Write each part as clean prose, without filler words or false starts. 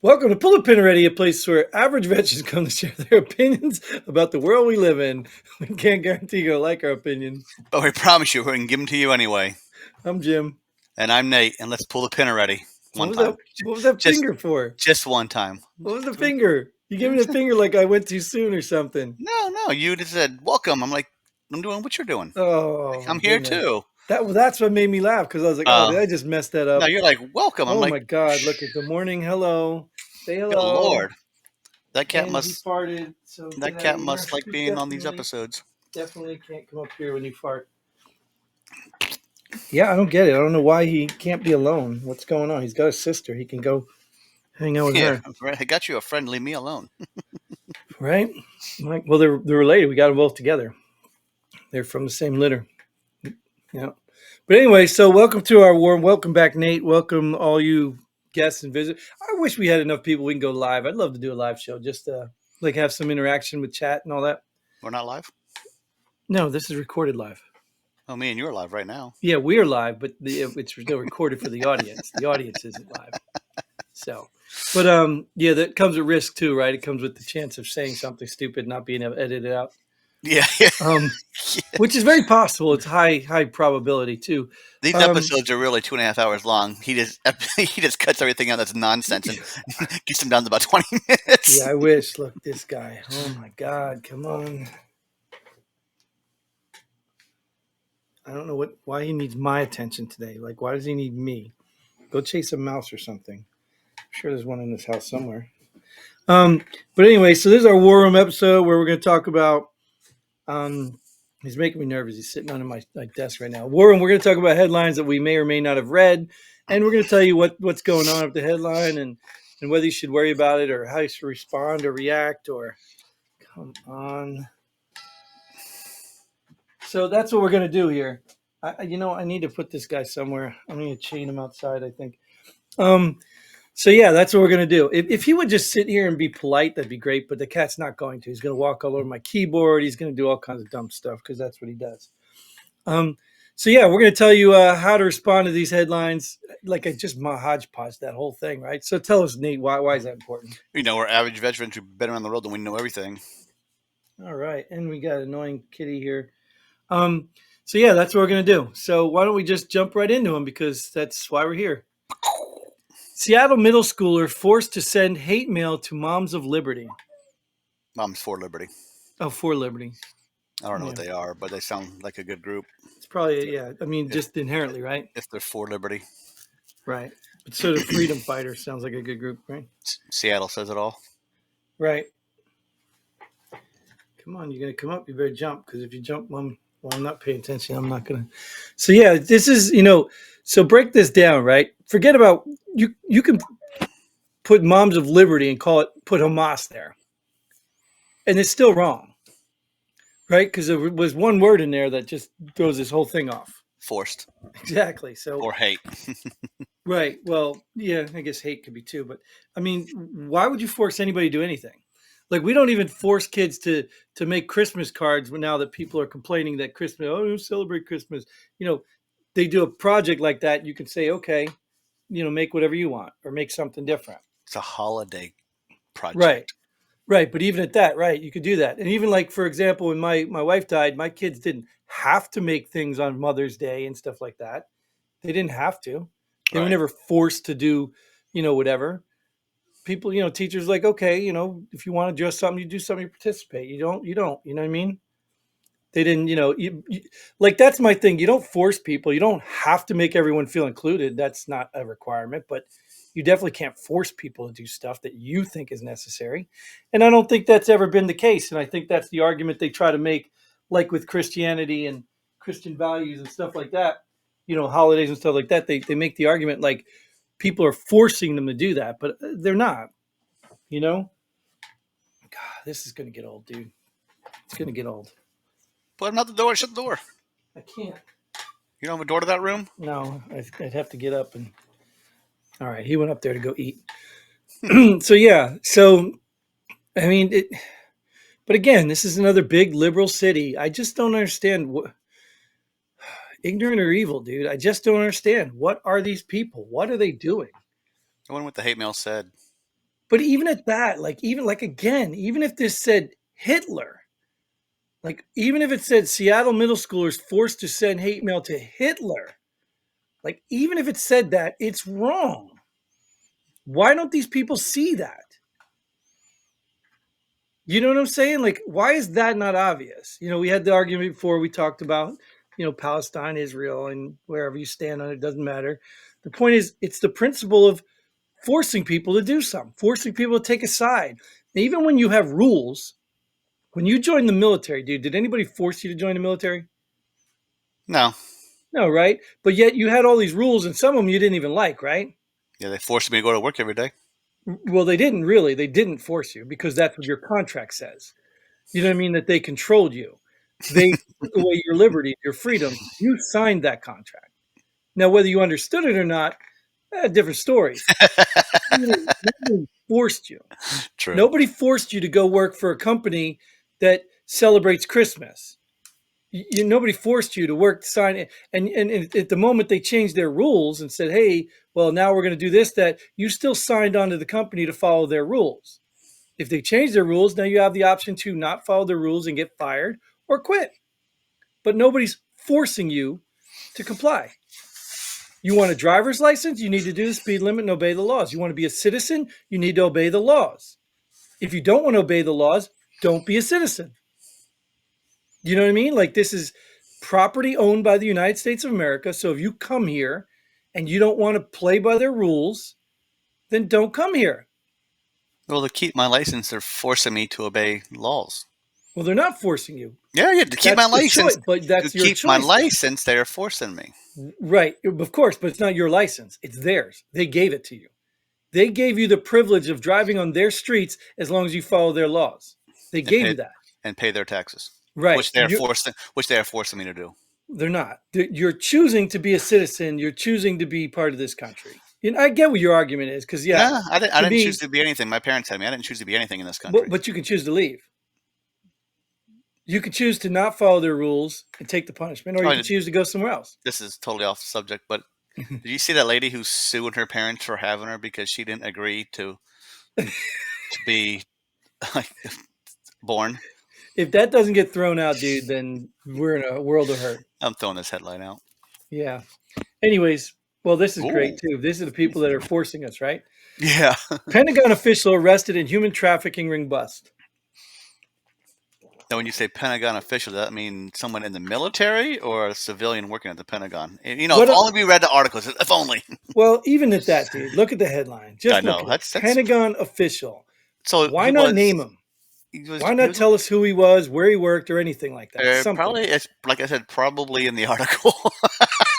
Welcome to Pull a Pin Already, a place where average veterans come to share their opinions about the world we live in. We can't guarantee you're going to like our opinions. But we promise you we're going to give them to you anyway. I'm Jim. And I'm Nate, and let's pull the pin already. What One was time. that? What was that Just finger for? just one time. What was the finger? You gave me the finger like I went too soon or something. No, you just said, welcome. I'm like, I'm doing what you're doing. Oh my I'm here goodness. too. That's what made me laugh because I was like, oh, Uh, did I just mess that no, up? you're like, welcome. I'm Oh like, my God! Look at shh, good morning, hello, say good hello, Lord. That cat and he must, farted. So that get out of cat here. must like You being on these definitely, episodes. definitely can't come up here when you fart. Yeah, I don't get it. I don't know why he can't be alone. What's going on? He's got a sister. He can go hang out with Yeah, her, right. I got you a friend. Leave me alone. right? Like, well, they're related. We got them both together. They're from the same litter. Yeah. But anyway, so welcome to our warm. Welcome back, Nate. Welcome all you guests and visitors. I wish we had enough people we can go live. I'd love to do a live show, just like have some interaction with chat and all that. We're not live? No, this is recorded live. Oh, me and you're live right now. Yeah, we're live, but it's still recorded for the audience. The audience isn't live. So, but yeah, that comes with risk too, right? It comes with the chance of saying something stupid, not being able to edit it out, Yeah. um, which is very possible. It's high probability too. These Um, episodes are really 2.5 hours long. He just cuts everything out that's nonsense and gets them down to about 20 yeah, minutes. I wish. Look, this guy. Oh my God, come on. I don't know why he needs my attention today. Like, why does he need me? Go chase a mouse or something. I'm sure there's one in this house somewhere. Um, but anyway, so this is our War Room episode where we're going to talk about. He's making me nervous. He's sitting under my desk right now. War Room, we're going to talk about headlines that we may or may not have read, and we're going to tell you what's going on with the headline and whether you should worry about it or how you should respond or react or come on. So that's what we're going to do here. I need to put this guy somewhere. I'm going to chain him outside, I think. Um, So yeah, that's what we're gonna do. If he would just sit here and be polite, that'd be great. But the cat's not going to. He's gonna walk all over my keyboard. He's gonna do all kinds of dumb stuff because that's what he does. Um, so yeah, we're gonna tell you how to respond to these headlines. Like I just hodgepodge that whole thing, right? So tell us, Nate, why is that important? We're average veterans who've been around the world and we know everything. All right, and we got annoying kitty here. Um, so yeah, that's what we're gonna do. So why don't we just jump right into him because that's why we're here. Seattle middle schooler forced to send hate mail to Moms of Liberty. Mom's for Liberty. Oh, for Liberty. I don't know Yeah. what they are, but they sound like a good group. It's probably, yeah. I mean, If just inherently, right? if they're for Liberty, Right. But so the Freedom Fighters sounds like a good group, right? Seattle says it all. Right. Come on, you're gonna come up. You better jump because if you jump, I'm not paying attention. I'm not gonna. So yeah, this is So break this down, right? Forget about you. You can put Moms of Liberty and put Hamas there, and it's still wrong, right? Because there was one word in there that just throws this whole thing off. Forced Exactly. So or hate. right. Well, yeah, I guess hate could be too, but I mean, why would you force anybody to do anything? Like we don't even force kids to make Christmas cards now that people are complaining that Christmas, oh, don't celebrate Christmas. You know, they do a project like that, you can say, okay, make whatever you want or make something different. It's a holiday Right. project. Right. But even at that, right, you could do that. And even like, for example, when my wife died, my kids didn't have to make things on Mother's Day and stuff like that. They didn't have to. They were Right. never forced to do, whatever. People, teachers like, okay, if you want to dress something, you do something, you participate. You don't, you know what I mean? They didn't, like that's my thing. You don't force people. You don't have to make everyone feel included. That's not a requirement, but you definitely can't force people to do stuff that you think is necessary. And I don't think that's ever been the case. And I think that's the argument they try to make, like with Christianity and Christian values and stuff like that, holidays and stuff like that. They make the argument like people are forcing them to do that, but they're not, you know? God, this is going to get old, dude. It's going to get old. Put him out the door. Shut the door. I can't. You don't have a door to that room? No, I'd have to get up and. All right, he went up there to go eat. So yeah, I mean, but again, this is another big liberal city. I just don't understand what ignorant or evil, dude. I just don't understand. What are these people? What are they doing? I wonder what the hate mail said. But even at that, like even like again, even if this said Hitler, like even if it said Seattle middle schoolers forced to send hate mail to Hitler, like even if it said that, it's wrong. Why don't these people see that? You know what I'm saying? Like, why is that not obvious? We had the argument before we talked about, Palestine, Israel, and wherever you stand on it doesn't matter. The point is, it's the principle of forcing people to do something, forcing people to take a side. And even when you have rules, when you join the military, dude, did anybody force you to join the military? No. No, right? But yet you had all these rules, and some of them you didn't even like, right? Yeah, they forced me to go to work every day. Well, they didn't really. They didn't force you because that's what your contract says. You know what I mean? That they controlled you. They took away your liberty, your freedom. You signed that contract. Now, whether you understood it or not, different story. Nobody forced you. True. Nobody forced you to go work for a company that celebrates Christmas. Nobody forced you to work, sign it. And at the moment they changed their rules and said, hey, well, now we're going to do this, that, you still signed on to the company to follow their rules. If they change their rules, now you have the option to not follow the rules and get fired or quit. But nobody's forcing you to comply. You want a driver's license? You need to do the speed limit and obey the laws. You want to be a citizen? You need to obey the laws. If you don't want to obey the laws, don't be a citizen. You know what I mean? Like, this is property owned by the United States of America. So if you come here and you don't want to play by their rules, then don't come here. Well, to keep my license, they're forcing me to obey laws. Well, they're not forcing you. Yeah, yeah. To keep my That's the choice, license, but to that's your keep my choice, though. license, they're forcing me. Right, of course, but it's not your license. It's theirs. They gave it to you. They gave you the privilege of driving on their streets as long as you follow their laws. They And gave pay you that. and pay their taxes, Right. which they are forcing me to do. They're not. You're choosing to be a citizen. You're choosing to be part of this country. I get what your argument is because, yeah, No, I didn't. I to didn't choose me, to be anything. My parents had me. I didn't choose to be anything in this country. but you can choose to leave. You could choose to not follow their rules and take the punishment, or you Oh, could choose to go somewhere else. this is totally off the subject, but did you see that lady who's suing her parents for having her because she didn't agree to be like born? If that doesn't get thrown out, dude, then we're in a world of hurt. I'm throwing this headline out. Yeah. Anyways, well, this is great Ooh, too. These are the people that are forcing us, right? yeah. Pentagon official arrested in human trafficking ring bust. Now, when you say Pentagon official, does that mean someone in the military or a civilian working at the Pentagon? If What? only we read the articles. If only. Well, even at that, dude, look at the headline. I Just look know at it. that's Pentagon official. so. Why not name him? He was Why he not was tell us who he was, where he worked, or anything like that? Something. probably, it's like I said, probably in the article.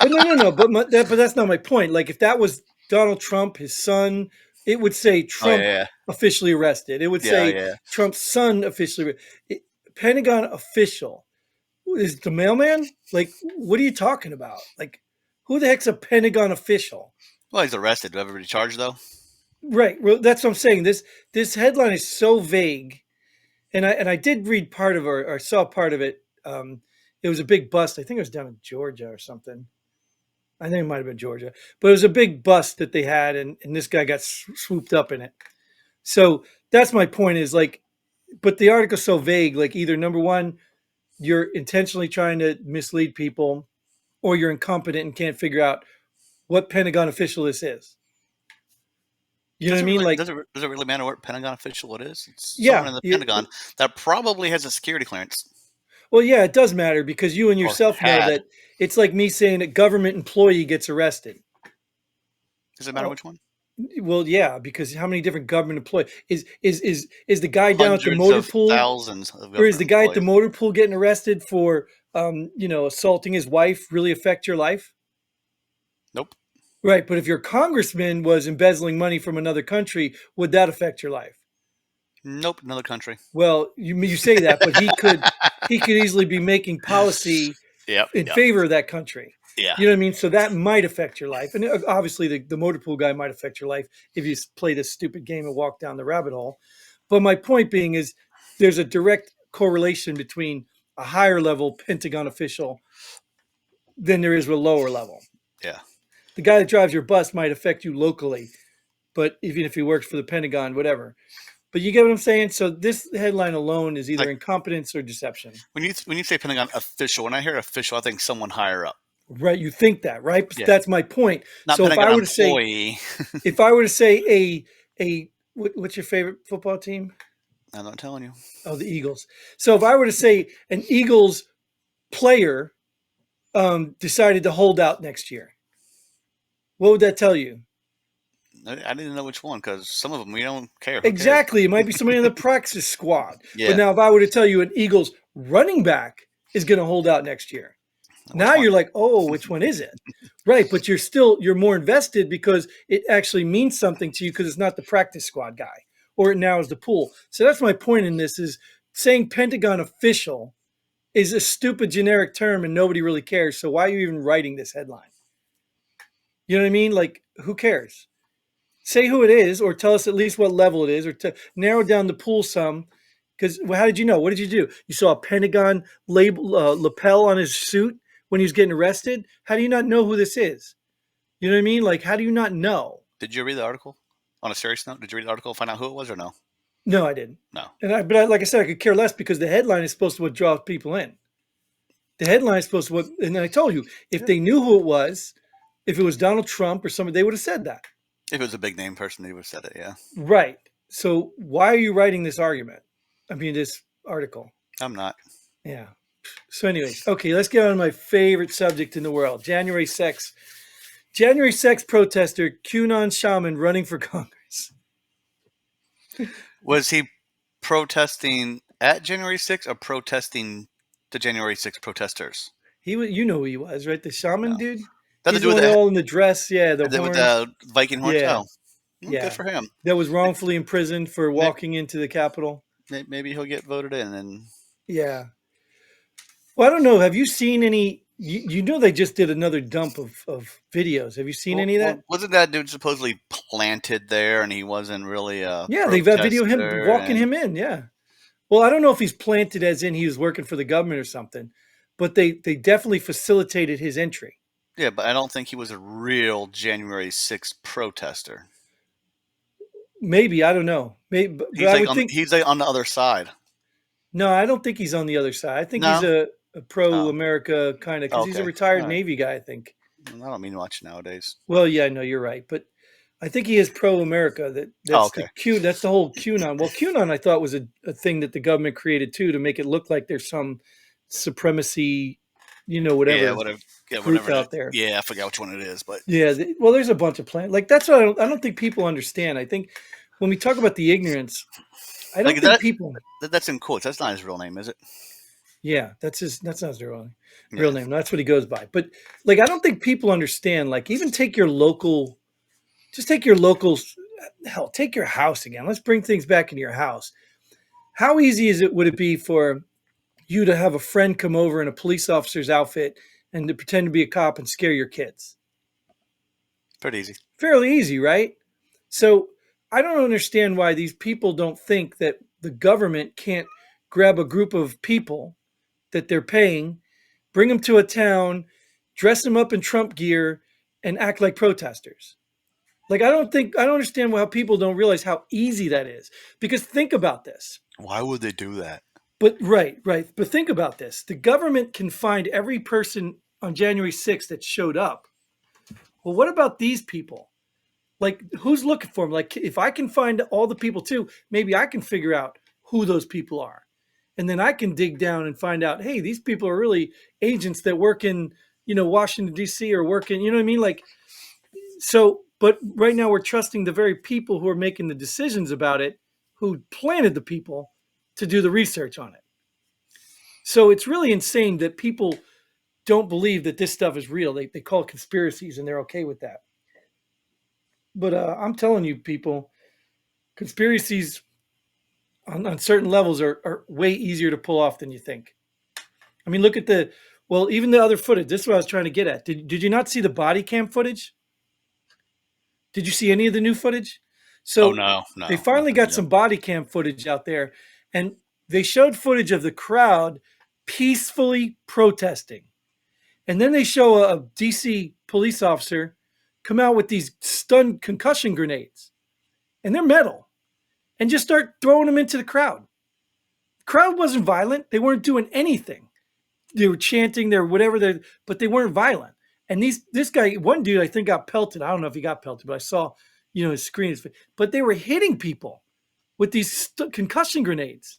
But no. But that's not my point. Like, if that was Donald Trump, his son, it would say Oh Trump yeah, officially arrested. It would yeah, say yeah. Trump's son officially. Pentagon official. Is the mailman? Like, what are you talking about? Like, who the heck's a Pentagon official? Well, he's arrested. Do everybody charged though? Right. Well, that's what I'm saying. This headline is so vague, and I did read part of or saw part of it. It was a big bust. I think it was down in Georgia or something. I think it might have been Georgia, but it was a big bust that they had, and this guy got swooped up in it. So that's my point. Is like, but the article's so vague. Like, either number one, you're intentionally trying to mislead people, or you're incompetent and can't figure out what Pentagon official this is. You know what I Does it mean? really Like, does it really matter what Pentagon official it is? It's someone yeah, in the Pentagon that probably has a security clearance well, yeah, it does matter because you and or yourself know had. that it's like me saying a government employee gets arrested. Does it matter Oh, which one? well, yeah, because how many different government employees is the guy down at the Hundreds motor of pool, thousands of or is government the guy at the employees. motor pool getting arrested for assaulting his wife really affect your life? Nope. Right, but if your congressman was embezzling money from another country, would that affect your life? Nope. Another country. Well, you say that, but he could easily be making policy Yep. in Yep. favor of that country. Yeah. You know what I mean? So that might affect your life. And obviously, the motor pool guy might affect your life if you play this stupid game and walk down the rabbit hole. But my point being is there's a direct correlation between a higher level Pentagon official than there is with a lower level. Yeah. The guy that drives your bus might affect you locally. but even if he works for the Pentagon, whatever. But you get what I'm saying? So this headline alone is either Like incompetence or deception. when you say Pentagon official, when I hear official, I think someone higher up. Right? You think that, right? But Yeah, that's my point. not So if Pentagon I were to say, employee. if I were to say what's your favorite football team? I'm not telling you. Oh, the Eagles. So if I were to say an Eagles player decided to hold out next year, what would that tell you? I didn't know which one because some of them we don't care. Who cares? Exactly. It might be somebody on the practice squad. But Yeah. now, if I were to tell you an Eagles running back is going to hold out next year, Which now one? you're like, oh, which one is it? Right. But you're more invested because it actually means something to you because it's not the practice squad guy or it now is the pool. So that's my point in this is saying Pentagon official is a stupid generic term and nobody really cares. So why are you even writing this headline? You know what I mean? Like, who cares? Say who it is, or tell us at least what level it is, or to narrow down the pool some. Because well, how did you know? What did you do? You saw a Pentagon label lapel on his suit when he was getting arrested. How do you not know who this is? You know what I mean? Like, how do you not know? Did you read the article? On a serious note, did you read the article? Find out who it was or no? No, I didn't. No. Like I said, I could care less because the headline is supposed to what draws people in. The headline is supposed to what, and I told you if Yeah. they knew who it was, if it was Donald Trump or somebody, they would have said that. If it was a big name person, he would have said it. Yeah. Right. So why are you writing this argument? I mean, this article. I'm not. Yeah. So, anyways, okay, let's get on to my favorite subject in the world: January 6th. January 6th protester, QAnon shaman running for Congress. Was he protesting at January 6th or protesting the January 6th protesters? He was, you know who he was, right? The shaman No. dude. That to He's do the with one all in the dress, yeah, the with horns, the Viking horns. yeah, Oh, good yeah. for him. That was wrongfully imprisoned for Maybe, walking into the Capitol. maybe he'll get voted in. And Yeah. Well, I don't know. Have you seen any? You know, they just did another dump of videos. Have you seen any of that? wasn't that dude supposedly planted there, and he wasn't really a Yeah, they've got video of him protester? walking And him in. Yeah. Well, I don't know if he's planted as in he was working for the government or something, but they definitely facilitated his entry. yeah, but I don't think he was a real January 6th protester. Maybe I don't know. Maybe, but He's I like would think he's like on the other side. no. I don't think he's on the other side. I think he's No. a pro Oh. America kind of because he's a Okay. retired All right. Navy guy. I think. I don't mean much nowadays. Well, yeah, no, you're right, but I think he is pro America. Oh, That's the okay. Q. That's the whole QAnon. Well, QAnon I thought was a thing that the government created too to make it look like there's some supremacy, Yeah, whatever whatever. Yeah, group whatever. out there. Yeah, I forgot which one it is, but Yeah, well, there's a bunch of plans. Like that's what I don't think people understand. I think when we talk about the ignorance, I like don't think people. that's in quotes. That's not his real name, is it? Yeah, that's not his real Yeah. name. That's what he goes by. But like, I don't think people understand. Like, even take your local, just take your local, hell, take your house again. Let's bring things back into your house. How easy would it be for you to have a friend come over in a police officer's outfit and to pretend to be a cop and scare your kids? Pretty easy. Fairly easy, right? So I don't understand why these people don't think that the government can't grab a group of people that they're paying, bring them to a town, dress them up in Trump gear, and act like protesters. Like I don't understand how people don't realize how easy that is. Because think about this. Why would they do that? But right. But think about this. The government can find every person on January 6th that showed up. Well, what about these people? Like, who's looking for them? Like, if I can find all the people too, maybe I can figure out who those people are. And then I can dig down and find out, hey, these people are really agents that work in, Washington, D.C. or work in, you know what I mean? Like, so, but right now we're trusting the very people who are making the decisions about it, who planted the people to do the research on it. So it's really insane that people don't believe that this stuff is real. They call it conspiracies and they're okay with that. But I'm telling you, people, conspiracies on certain levels are way easier to pull off than you think. I mean, look at even the other footage. This is what I was trying to get at. Did you not see the body cam footage? Did you see any of the new footage? Oh So no, they no, finally nothing got new. some body cam footage out there, and they showed footage of the crowd peacefully protesting. And then they show a DC police officer come out with these stun concussion grenades. and they're metal, and just start throwing them into the crowd. The crowd wasn't violent. They weren't doing anything. They were chanting, they were whatever, but they weren't violent. And this guy, one dude, I think got pelted. I don't know if he got pelted, but I saw, his screen. But they were hitting people with these concussion grenades.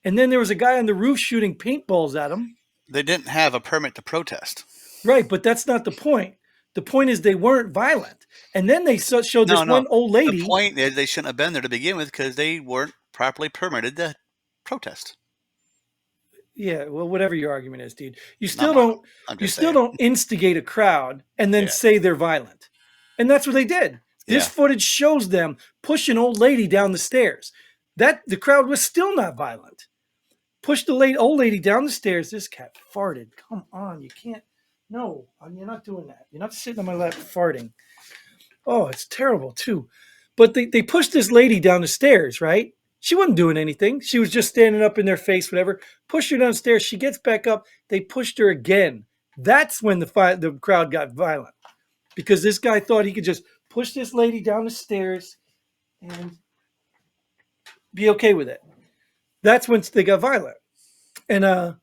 And then there was a guy on the roof shooting paintballs at him. They didn't have a permit to protest. Right, but that's not the point. The point is they weren't violent. And then they showed this one old lady. The point is they shouldn't have been there to begin with because they weren't properly permitted to protest. Yeah, well, whatever your argument is, dude, you still don't instigate a crowd and then say they're violent, and that's what they did. This footage shows them push an old lady down the stairs. That the crowd was still not violent. Pushed the old lady down the stairs. This cat farted. Come on, you can't. No, you're not doing that. You're not sitting on my lap farting. Oh, it's terrible too. But they pushed this lady down the stairs, right? She wasn't doing anything. She was just standing up in their face, whatever. Pushed her downstairs. She gets back up. They pushed her again. That's when the crowd got violent, because this guy thought he could just push this lady down the stairs and be okay with it. That's when they got violent. And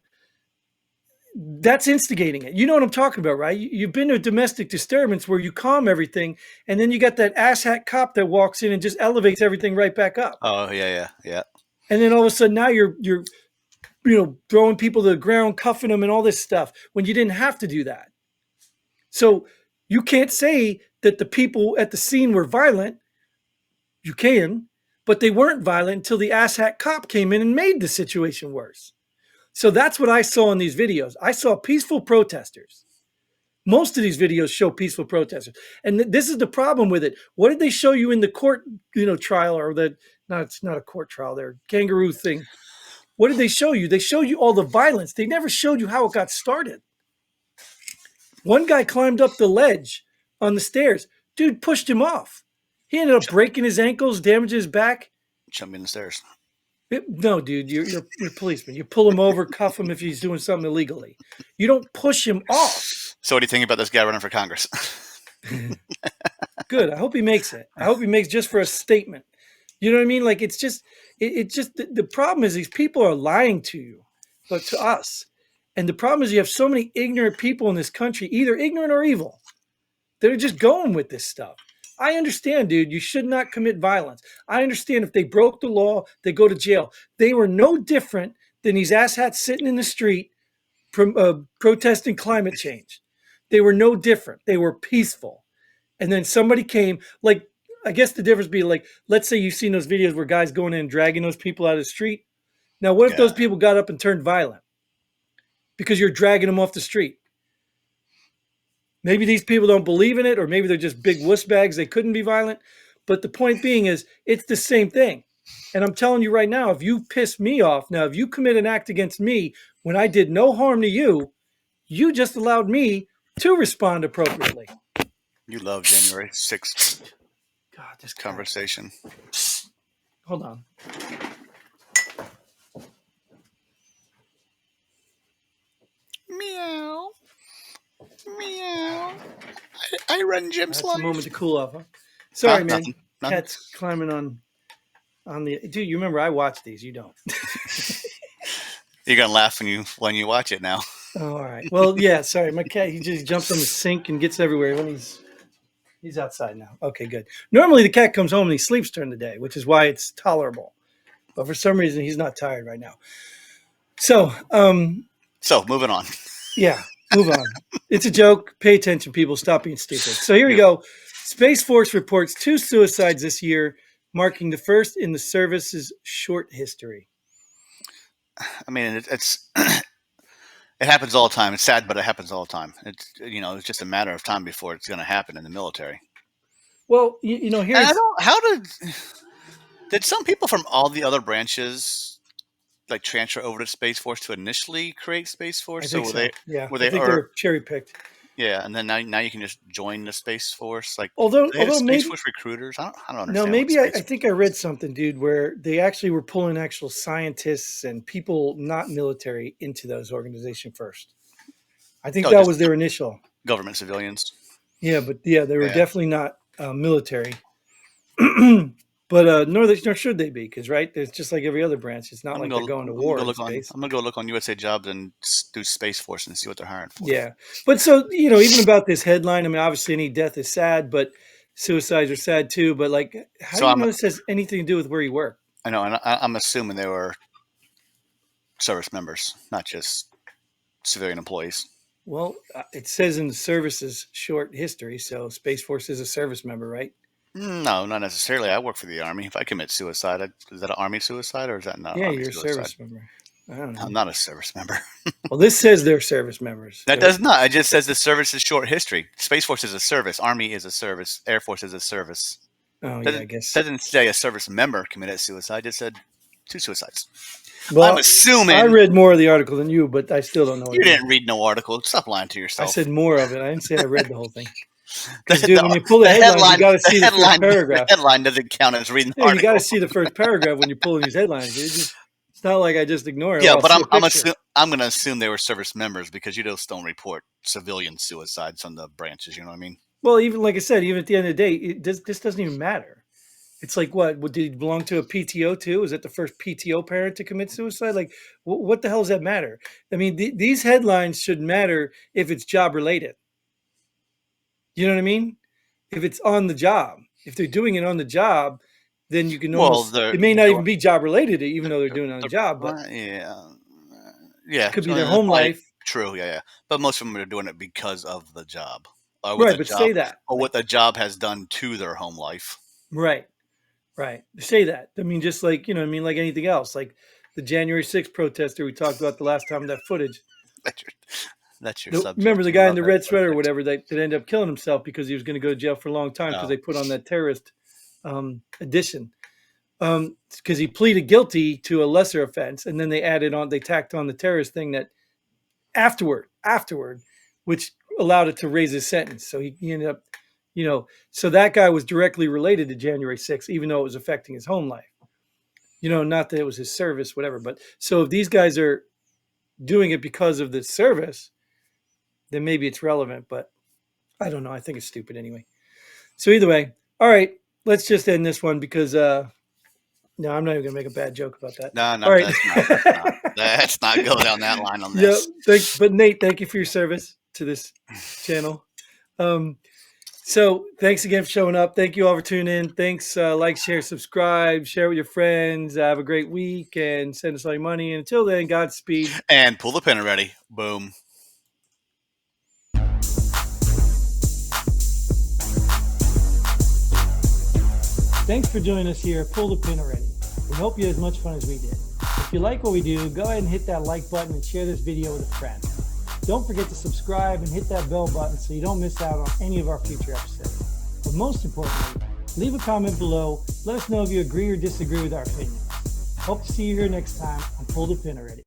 that's instigating it. You know what I'm talking about, right? You've been to a domestic disturbance where you calm everything, and then you got that asshat cop that walks in and just elevates everything right back up. Oh, yeah. And then all of a sudden now you're throwing people to the ground, cuffing them and all this stuff when you didn't have to do that. So you can't say that the people at the scene were violent. You can, but they weren't violent until the asshat cop came in and made the situation worse. So that's what I saw in these videos. I saw peaceful protesters. Most of these videos show peaceful protesters. And this is the problem with it. What did they show you in the court, trial, or no, it's not a court trial there, kangaroo thing. What did they show you? They showed you all the violence. They never showed you how it got started. One guy climbed up the ledge on the stairs. Dude pushed him off. He ended up breaking his ankles, damaging his back. Jumping the stairs. No, dude, you're a policeman. You pull him over, cuff him if he's doing something illegally. You don't push him off. So what do you think about this guy running for Congress? Good. I hope he makes it. I hope he makes just for a statement. You know what I mean? Like, it's just the problem is these people are lying to you, but to us. And the problem is you have so many ignorant people in this country, either ignorant or evil, that are just going with this stuff. I understand, dude, you should not commit violence. I understand if they broke the law, they go to jail. They were no different than these asshats sitting in the street protesting climate change. They were no different. They were peaceful. And then somebody came, like, I guess the difference be like, let's say you've seen those videos where guys going in and dragging those people out of the street. Now, what if those people got up and turned violent? Because you're dragging them off the street. Maybe these people don't believe in it, or maybe they're just big wuss bags. They couldn't be violent. But the point being is, it's the same thing. And I'm telling you right now, if you piss me off, now, if you commit an act against me when I did no harm to you, you just allowed me to respond appropriately. You love January 6th. God, this conversation. Hold on. Meow. Meow. I run Jim's life. That's a moment to cool off, huh? Sorry, man. Nothing. Cat's climbing on the. Dude, you remember I watch these. You don't. You're gonna laugh when you watch it now. Oh, all right. Well, yeah. Sorry, my cat. He just jumps on the sink and gets everywhere when he's outside now. Okay, good. Normally the cat comes home and he sleeps during the day, which is why it's tolerable. But for some reason he's not tired right now. So Moving on. Yeah, move on. It's a joke. Pay attention, people. Stop being stupid. So here we go. Space Force reports 2 suicides this year, marking the first in the service's short history. I mean, it's it happens all the time. It's sad, but it happens all the time. It's just a matter of time before it's going to happen in the military. Well, here's did some people from all the other branches like transfer over to Space Force to initially create Space Force? I think so. They were cherry picked. Yeah, and then now you can just join the Space Force. Like, although Space Force recruiters, I don't understand. No, maybe I think I read something, dude, where they actually were pulling actual scientists and people not military into those organizations first. I think that was their initial government civilians. Yeah, but they were definitely not military. But nor should they be, because right, there's just like every other branch. It's not like they're going to I'm gonna war go in look on. space. I'm gonna go look on USA Jobs and do Space Force and see what they're hiring for. Yeah, but so even about this headline, I mean, obviously any death is sad, but suicides are sad too. But like, how do So you know this has anything to do with where you work? I know, and I'm assuming they were service members, not just civilian employees. Well, it says in the service's short history, so Space Force is a service member, right? No, not necessarily. I work for the Army. If I commit suicide, is that an Army suicide or is that not Yeah, Army you're a suicide? service member. I don't I'm know. not a service member. Well, this says they're service members. That does not. It just says the service is short history. Space Force is a service. Army is a service. Air Force is a service. Oh yeah, I Doesn't guess. doesn't say a service member committed suicide. It said 2 suicides. I'm Well, I assuming read more of the article than you, but I still don't know what you it means. didn't read no article. Stop lying to I yourself. said more of it. I didn't say I read the whole thing. The, Because, dude, when the, you pull the the headlines, you headline, got to the see the first headline, the paragraph. headline doesn't count as reading the Yeah, you got to article. see the first paragraph when you're pulling these headlines. It's not like I just ignore it. Yeah, I'll but see a picture. I'm going to assume they were service members because you just don't report civilian suicides on the branches. You know what I mean? Well, even like I said, even at the end of the day, this doesn't even matter. It's like what? Did he belong to a PTO too? Is it the first PTO parent to commit suicide? Like, what the hell does that matter? I mean, these headlines should matter if it's job related. You know what I mean? If it's on the job, if they're doing it on the job, then you can Well, almost. It may not even be job related, even though they're doing it on the job, but yeah, it yeah, could be their home probably life, true. Yeah, yeah. But most of them are doing it because of the job, or right? But say that, or like, what the job has done to their home life. right, right. Say that. I mean, just like I mean, like anything else, like the January 6th protester we talked about the last time, that footage. That's your, that's your subject. Remember the You guy in love the that red sweater or subject. whatever that ended up killing himself because he was going to go to jail for a long time because Oh, they put on that terrorist edition. Because he pleaded guilty to a lesser offense, and then they tacked on the terrorist thing that afterward, which allowed it to raise his sentence. So he ended up, so that guy was directly related to January 6th, even though it was affecting his home life. Not that it was his service, whatever. But so if these guys are doing it because of the service, then maybe it's relevant. But I don't know. I think it's stupid anyway. So either way, all right, let's just end this one because no, I'm not even gonna make a bad joke about that. no, All no, right. let's not go down that line on Yeah. this. But Nate, thank you for your service to this channel. So thanks again for showing up. Thank you all for tuning in. Thanks. Like, share, subscribe, share with your friends. Have a great week and send us all your money. And until then, Godspeed. And pull the pin already. Boom. Thanks for joining us here. Pull the pin already. We hope you had as much fun as we did. If you like what we do, go ahead and hit that like button and share this video with a friend. Don't forget to subscribe and hit that bell button so you don't miss out on any of our future episodes. But most importantly, leave a comment below. Let us know if you agree or disagree with our opinions. Hope to see you here next time on Pull the Pin Already.